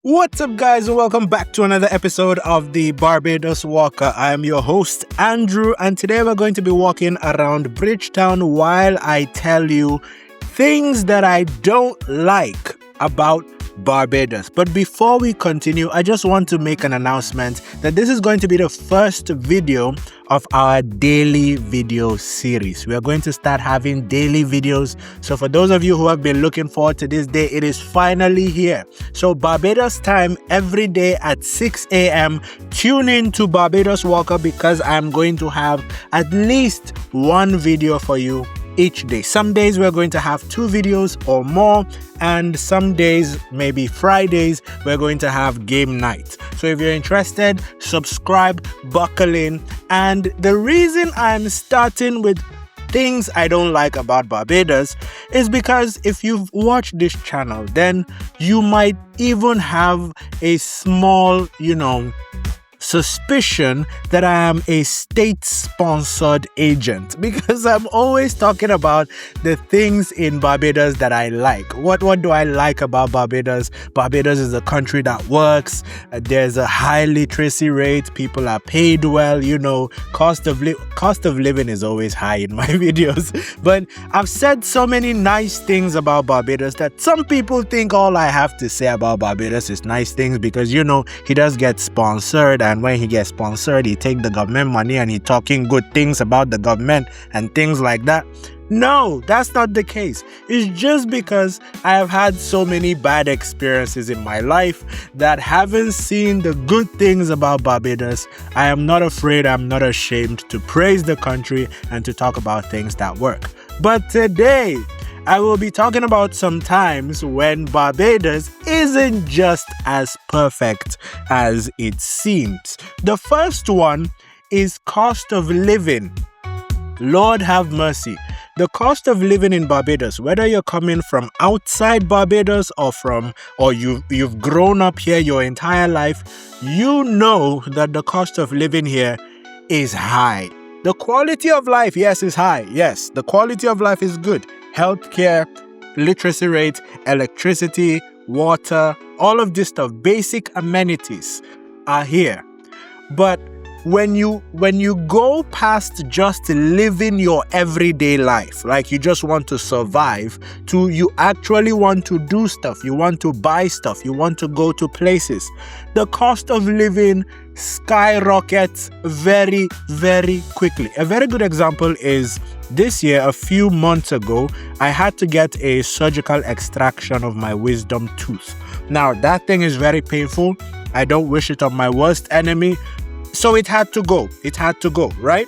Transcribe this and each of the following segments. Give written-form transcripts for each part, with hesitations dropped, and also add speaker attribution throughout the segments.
Speaker 1: What's up, guys, and welcome back to another episode of the Barbados Walker. I am your host, Andrew, and today we're going to be walking around Bridgetown while I tell you things that I don't like about Barbados. But before we continue, I just want to make an announcement that this is going to be the first video of our daily video series. We are going to start having daily videos. So for those of you who have been looking forward to this day, it is finally here. So Barbados time every day at 6 a.m. Tune in to Barbados Walker because I'm going to have at least one video for you each day. Some days we're going to have 2 videos or more, and some days, maybe Fridays, we're going to have game night. So if you're interested, subscribe, buckle in. And the reason I'm starting with things I don't like about Barbados is because if you've watched this channel, then you might even have a small, suspicion that I am a state-sponsored agent, because I'm always talking about the things in Barbados that I like. What do I like about Barbados? Barbados is a country that works. There's a high literacy rate. People are paid well. Cost of living is always high in my videos. But I've said so many nice things about Barbados that some people think all I have to say about Barbados is nice things because, he does get sponsored, and when he gets sponsored, he take the government money and he talking good things about the government and things like that. No, that's not the case. It's just because I have had so many bad experiences in my life that haven't seen the good things about Barbados. I am not afraid, I'm not ashamed to praise the country and to talk about things that work. But today, I will be talking about some times when Barbados isn't just as perfect as it seems. The first one is cost of living. Lord have mercy. The cost of living in Barbados, whether you're coming from outside Barbados or you've grown up here your entire life, you know that the cost of living here is high. The quality of life, yes, is high. Yes, the quality of life is good. Healthcare, literacy rate, electricity, water, all of this stuff, basic amenities are here. But when you go past just living your everyday life, like you just want to survive, to you actually want to do stuff, you want to buy stuff, you want to go to places, the cost of living skyrockets very, very quickly. A very good example is this year, a few months ago, I had to get a surgical extraction of my wisdom tooth. Now, that thing is very painful. I don't wish it on my worst enemy. So it had to go. It had to go, right?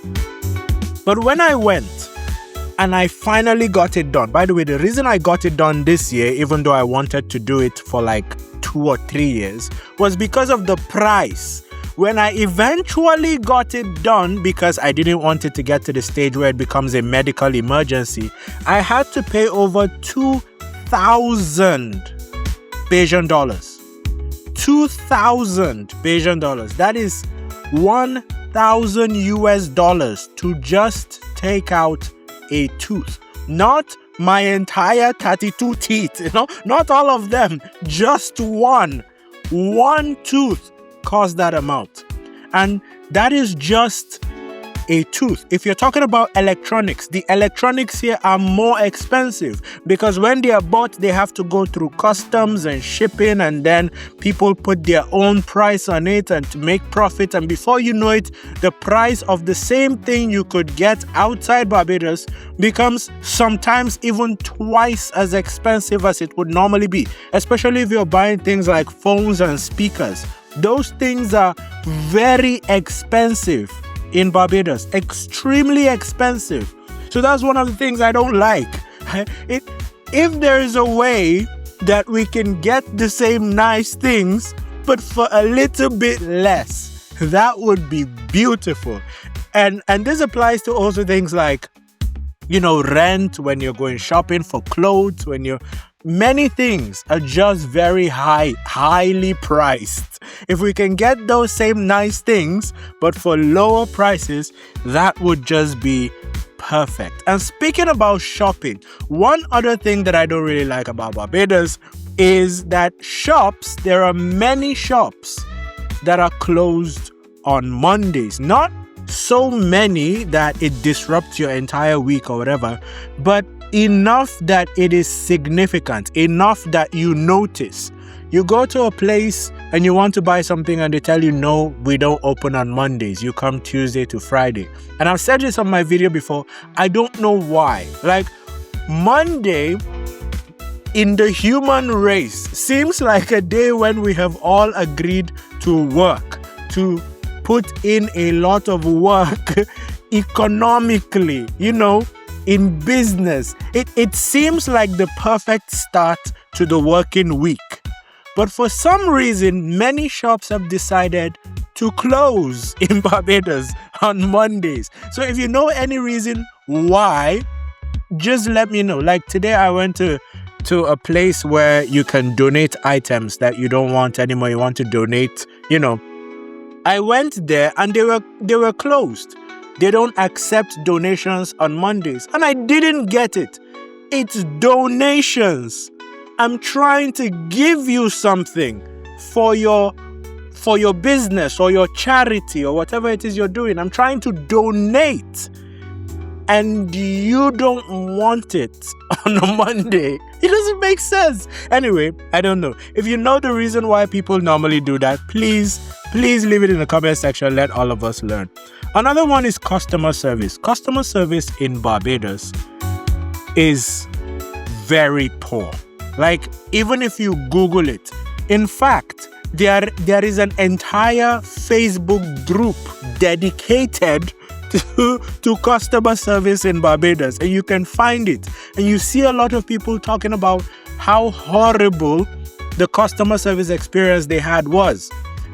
Speaker 1: But when I went and I finally got it done, by the way, the reason I got it done this year, even though I wanted to do it for like 2 or 3 years, was because of the price. When I eventually got it done, because I didn't want it to get to the stage where it becomes a medical emergency, I had to pay over 2,000 Bajan dollars. 2,000 Bajan dollars. That is 1,000 US dollars to just take out a tooth. Not my entire 32 teeth, not all of them, just one tooth cost that amount. And that is just a tooth. If you're talking about electronics, the electronics here are more expensive because when they are bought, they have to go through customs and shipping, and then people put their own price on it and to make profit. And before you know it, the price of the same thing you could get outside Barbados becomes sometimes even twice as expensive as it would normally be, especially if you're buying things like phones and speakers. Those things are very expensive in Barbados, extremely expensive. So that's one of the things I don't like. If there is a way that we can get the same nice things, but for a little bit less, that would be beautiful. And this applies to also things like, rent, when you're going shopping for clothes, many things are just very highly priced. If we can get those same nice things, but for lower prices, that would just be perfect. And speaking about shopping, one other thing that I don't really like about Barbados is that there are many shops that are closed on Mondays. Not so many that it disrupts your entire week or whatever, but enough that it is significant, enough that you notice. You go to a place and you want to buy something and they tell you, no, we don't open on Mondays. You come Tuesday to Friday. And I've said this on my video before. I don't know why. Like, Monday in the human race seems like a day when we have all agreed to work, to put in a lot of work economically, in business. It seems like the perfect start to the working week. But for some reason, many shops have decided to close in Barbados on Mondays. So if you know any reason why, just let me know. Like today I went to a place where you can donate items that you don't want anymore. You want to donate, I went there and they were closed. They don't accept donations on Mondays. And I didn't get it. It's donations. I'm trying to give you something for your business or your charity or whatever it is you're doing. I'm trying to donate. And you don't want it on a Monday. It doesn't make sense. Anyway, I don't know. If you know the reason why people normally do that, please leave it in the comment section. Let all of us learn. Another one is customer service. Customer service in Barbados is very poor. Like, even if you Google it, in fact, there is an entire Facebook group dedicated to customer service in Barbados, and you can find it. And you see a lot of people talking about how horrible the customer service experience they had was.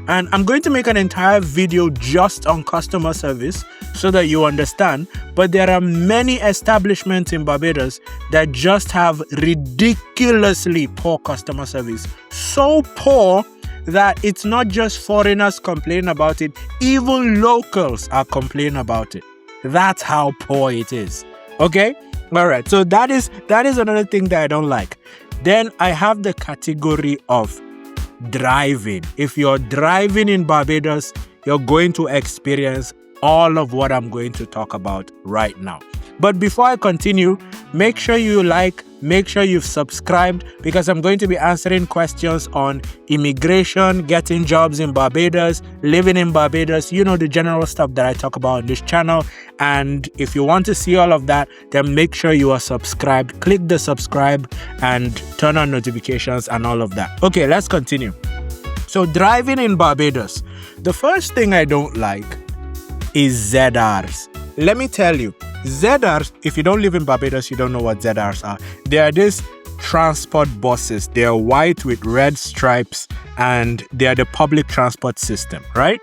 Speaker 1: And I'm going to make an entire video just on customer service so that you understand. But there are many establishments in Barbados that just have ridiculously poor customer service. So poor that it's not just foreigners complaining about it, even locals are complaining about it. That's how poor it is. Okay? All right. So that is another thing that I don't like. Then I have the category of driving. If you're driving in Barbados, you're going to experience all of what I'm going to talk about right now. But before I continue, make sure you make sure you've subscribed, because I'm going to be answering questions on immigration, getting jobs in Barbados, living in Barbados, the general stuff that I talk about on this channel. And if you want to see all of that, then make sure you are subscribed. Click the subscribe and turn on notifications and all of that. Okay, let's continue. So driving in Barbados, the first thing I don't like is ZRs. Let me tell you, ZRs, if you don't live in Barbados, you don't know what ZRs are. They are these transport buses. They are white with red stripes, and they are the public transport system, right?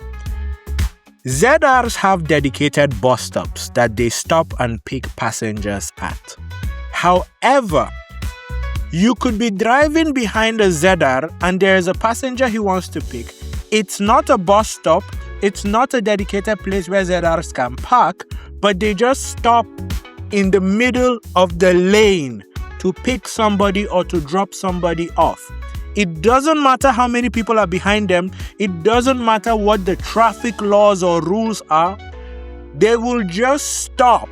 Speaker 1: ZRs have dedicated bus stops that they stop and pick passengers at. However, you could be driving behind a ZR and there is a passenger he wants to pick. It's not a bus stop. It's not a dedicated place where ZRs can park, but they just stop in the middle of the lane to pick somebody or to drop somebody off. It doesn't matter how many people are behind them. It doesn't matter what the traffic laws or rules are. They will just stop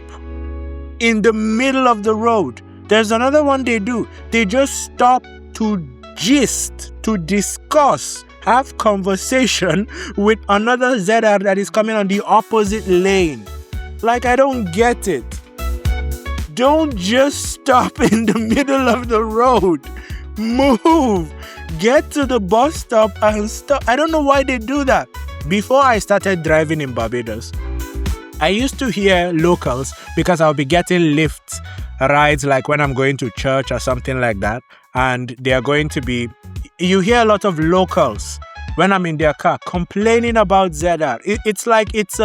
Speaker 1: in the middle of the road. There's another one they do. They just stop to gist, to discuss, have conversation with another ZR that is coming on the opposite lane. Like, I don't get it. Don't just stop in the middle of the road. Move. Get to the bus stop and stop. I don't know why they do that. Before I started driving in Barbados, I used to hear locals, because I'll be getting lifts, rides, like when I'm going to church or something like that, and they are going to be, you hear a lot of locals when I'm in their car complaining about ZR. It's like it's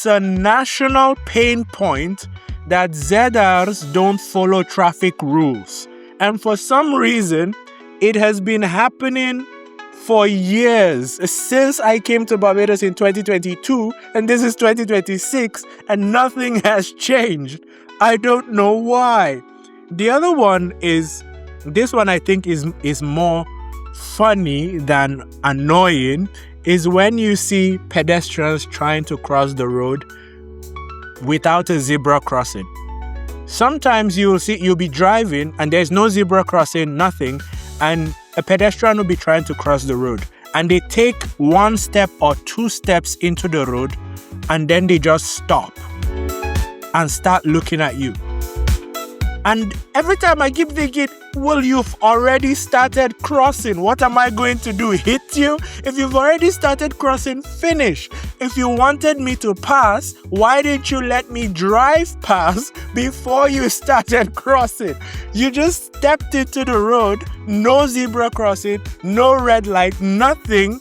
Speaker 1: a national pain point that ZRs don't follow traffic rules. And for some reason, it has been happening for years, since I came to Barbados in 2022, and this is 2026, and nothing has changed. I don't know why. The other one is this one I think is more funny than annoying, is when you see pedestrians trying to cross the road without a zebra crossing. Sometimes you'll be driving and there's no zebra crossing, nothing, and a pedestrian will be trying to cross the road, and they take 1 step or 2 steps into the road, and then they just stop and start looking at you. And every time I keep thinking, well, you've already started crossing. What am I going to do? Hit you? If you've already started crossing, finish. If you wanted me to pass, why didn't you let me drive past before you started crossing? You just stepped into the road, no zebra crossing, no red light, nothing.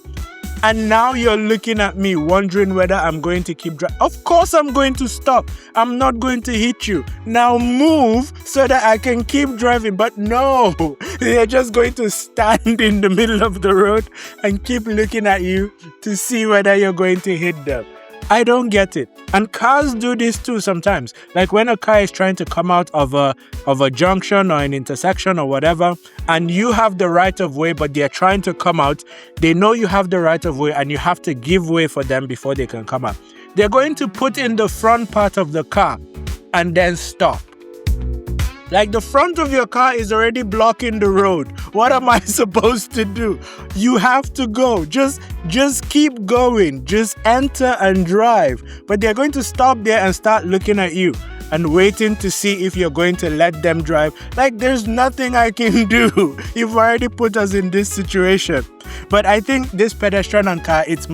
Speaker 1: And now you're looking at me wondering whether I'm going to keep driving. Of course I'm going to stop. I'm not going to hit you. Now move so that I can keep driving. But no, they're just going to stand in the middle of the road and keep looking at you to see whether you're going to hit them. I don't get it. And cars do this too sometimes. Like when a car is trying to come out of a junction or an intersection or whatever, and you have the right of way, but they're trying to come out, they know you have the right of way and you have to give way for them before they can come out. They're going to put in the front part of the car and then stop. Like the front of your car is already blocking the road. What am I supposed to do? You have to go. Just keep going. Just enter and drive. But they're going to stop there and start looking at you and waiting to see if you're going to let them drive. Like there's nothing I can do. You've already put us in this situation. But I think this pedestrian and car, is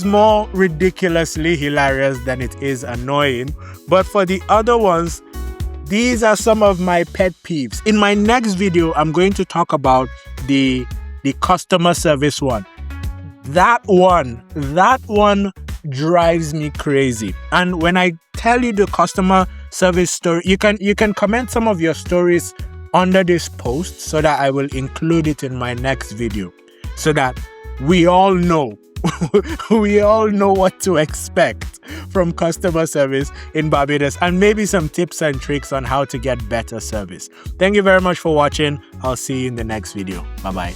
Speaker 1: more ridiculously hilarious than it is annoying. But for the other ones, these are some of my pet peeves. In my next video, I'm going to talk about the customer service one. That one drives me crazy. And when I tell you the customer service story, you can comment some of your stories under this post so that I will include it in my next video, so that we all know what to expect from customer service in Barbados, and maybe some tips and tricks on how to get better service. Thank you very much for watching. I'll see you in the next video. Bye-bye.